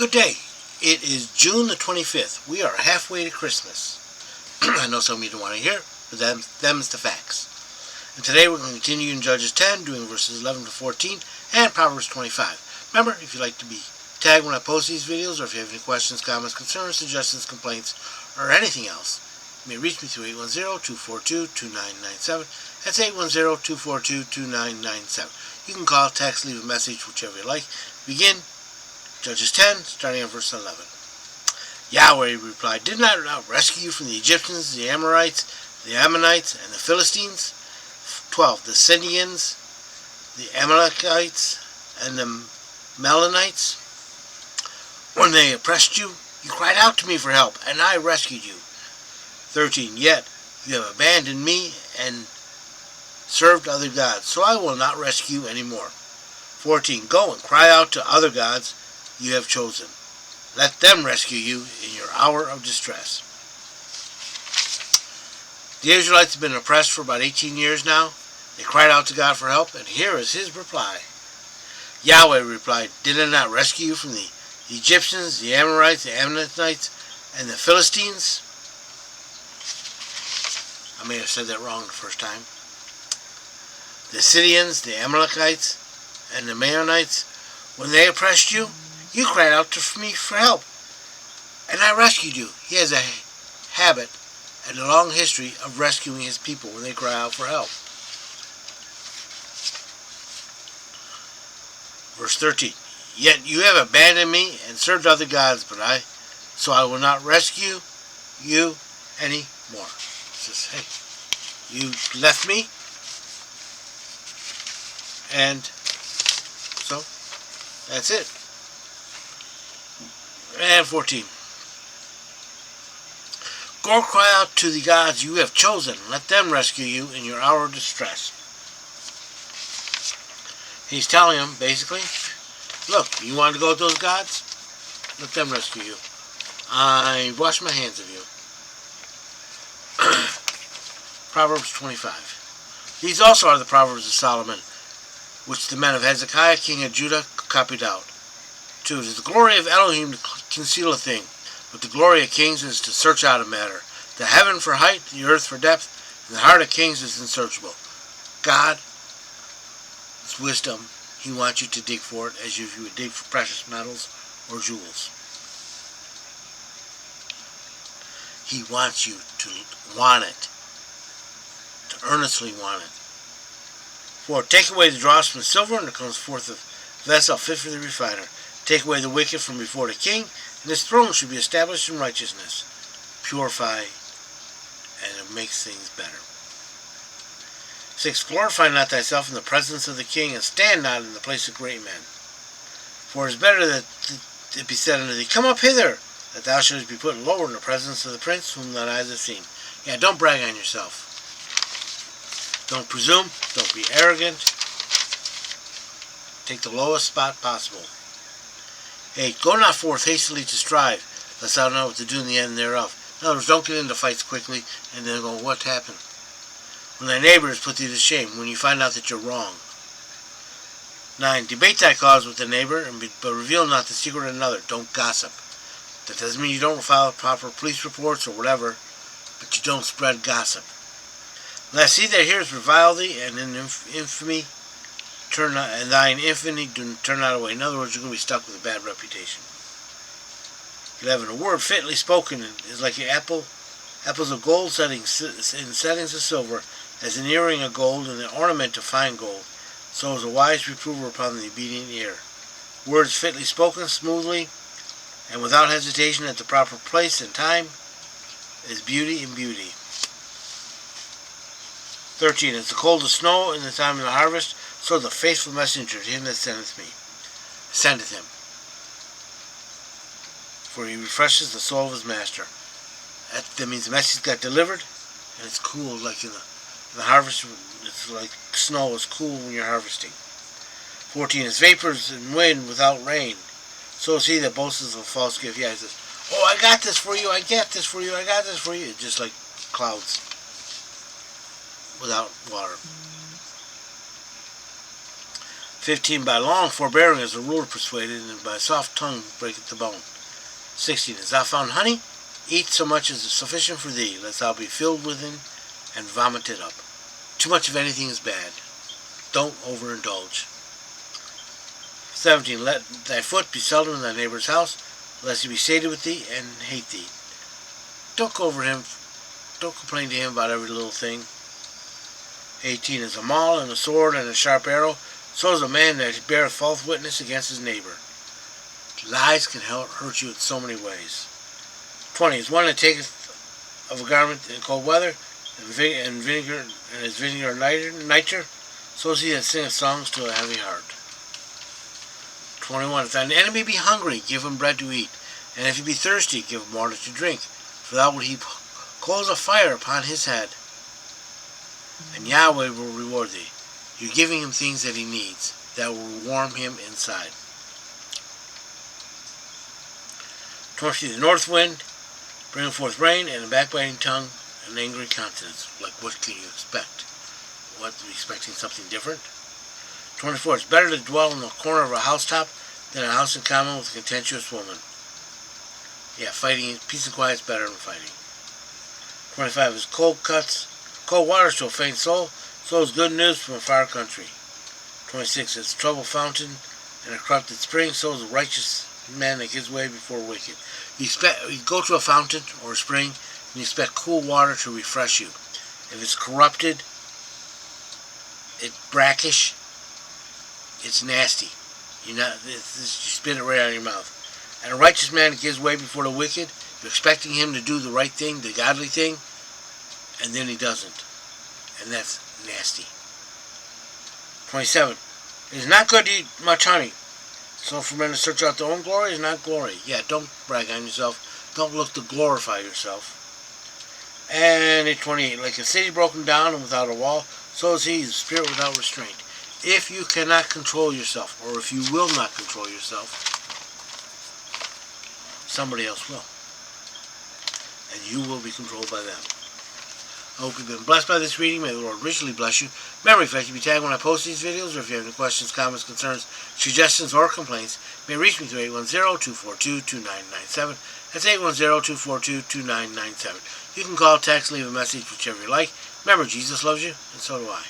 Good day. It is June the 25th. We are halfway to Christmas. I know some of you don't want to hear it, but them's the facts. And today we're going to continue in Judges 10, doing verses 11 to 14, and Proverbs 25. Remember, if you'd like to be tagged when I post these videos, or if you have any questions, comments, concerns, suggestions, complaints, or anything else, you may reach me through 810-242-2997. That's 810-242-2997. You can call, text, leave a message, whichever you like. Begin Judges 10, starting at verse 11. Yahweh replied, "Did not I rescue you from the Egyptians, the Amorites, the Ammonites, and the Philistines?" 12. The Sidonians, the Amalekites, and the Melanites. When they oppressed you, you cried out to me for help, and I rescued you. 13. Yet you have abandoned me and served other gods, so I will not rescue any more. 14. Go and cry out to other gods you have chosen. Let them rescue you in your hour of distress. The Israelites have been oppressed for about 18 years now. They cried out to God for help, and here is his reply. Yahweh replied, "Did I not rescue you from the Egyptians, the Amorites, the Ammonites, and the Philistines?" I may have said that wrong the first time. The Sidonians, the Amalekites, and the Meunites, when they oppressed you, you cried out to me for help, and I rescued you. He has a habit and a long history of rescuing his people when they cry out for help. Verse 13. Yet you have abandoned me and served other gods, so I will not rescue you any more. He says, hey, you left me, and so that's it. And 14. Go cry out to the gods you have chosen. Let them rescue you in your hour of distress. He's telling them, basically, look, you want to go with those gods? Let them rescue you. I wash my hands of you. Proverbs 25. These also are the Proverbs of Solomon, which the men of Hezekiah, king of Judah, copied out. 2. It is the glory of Elohim to conceal a thing, but the glory of kings is to search out a matter. The heaven for height, the earth for depth, and the heart of kings is unsearchable. God's wisdom, he wants you to dig for it as if you would dig for precious metals or jewels. He wants you to want it, to earnestly want it. 4. Take away the dross from silver, and there comes forth a vessel fit for the refiner. Take away the wicked from before the king, and his throne should be established in righteousness. Purify, and it makes things better. 6. Glorify not thyself in the presence of the king, and stand not in the place of great men. For it is better that it be said unto thee, Come up hither, that thou shouldest be put lower in the presence of the prince whom thine eyes have seen. Yeah, don't brag on yourself. Don't presume. Don't be arrogant. Take the lowest spot possible. 8. Go not forth hastily to strive, lest thou know what to do in the end thereof. In other words, don't get into fights quickly and then go, what happened? When thy neighbor has put thee to shame, when you find out that you're wrong. 9. Debate thy cause with the neighbor, but reveal not the secret of another. Don't gossip. That doesn't mean you don't file proper police reports or whatever, but you don't spread gossip. Lest he that hears revile thee, and in infamy and thine infamy do turn not away. In other words, you're going to be stuck with a bad reputation. 11. A word fitly spoken is like apples of gold in settings of silver, as an earring of gold and an ornament of fine gold. So is a wise reprover upon the obedient ear. Words fitly spoken smoothly and without hesitation at the proper place and time is beauty in beauty. 13. As the cold of snow in the time of the harvest, so the faithful messenger to him that sendeth him. For he refreshes the soul of his master. That means the message got delivered, and it's cool, like in the harvest. It's like snow is cool when you're harvesting. 14. As vapors and wind without rain, so is he that boasts of a false gift. Yeah, he says, oh, I got this for you, I got this for you, I got this for you. It's just like clouds without water. 15, by long forbearing is the ruler persuaded, and by soft tongue breaketh the bone. 16, as thou found honey, eat so much as is sufficient for thee, lest thou be filled within and vomit it up. Too much of anything is bad. Don't overindulge. 17, let thy foot be seldom in thy neighbor's house, lest he be sated with thee and hate thee. Don't go over him. Don't complain to him about every little thing. 18, as a maul and a sword and a sharp arrow, so is a man that beareth false witness against his neighbor. Lies can hurt you in so many ways. 20, as one that taketh of a garment in cold weather, and vinegar, and his vinegar nitre, so is he that singeth songs to a heavy heart. 21, if thine enemy be hungry, give him bread to eat, and if he be thirsty, give him water to drink, for thou wilt heap coals of fire upon his head, and Yahweh will reward thee. You're giving him things that he needs, that will warm him inside. 20, the north wind, bringing forth rain, and a backbiting tongue, an angry countenance. Like, what can you expect? What, are you expecting something different? 24, it's better to dwell in the corner of a housetop than a house in common with a contentious woman. Yeah, fighting, peace and quiet is better than fighting. 25, as cold waters to a faint soul, so is good news from a far country. 26, as trouble fountain and a corrupted spring, so is a righteous man that gives way before wicked. You go to a fountain or a spring, and you expect cool water to refresh you. If it's corrupted, it's brackish, it's nasty. You spit it right out of your mouth. And a righteous man gives way before the wicked. You're expecting him to do the right thing, the godly thing, and then he doesn't. And that's nasty. 27. It is not good to eat much honey. So for men to search out their own glory is not glory. Yeah, don't brag on yourself. Don't look to glorify yourself. And 28. Like a city broken down and without a wall, so is he, the spirit without restraint. If you cannot control yourself, or if you will not control yourself, somebody else will. And you will be controlled by them. I hope you've been blessed by this reading. May the Lord richly bless you. Remember, if I can be tagged when I post these videos, or if you have any questions, comments, concerns, suggestions, or complaints, you may reach me through 810-242-2997. That's 810-242-2997. You can call, text, leave a message, whichever you like. Remember, Jesus loves you, and so do I.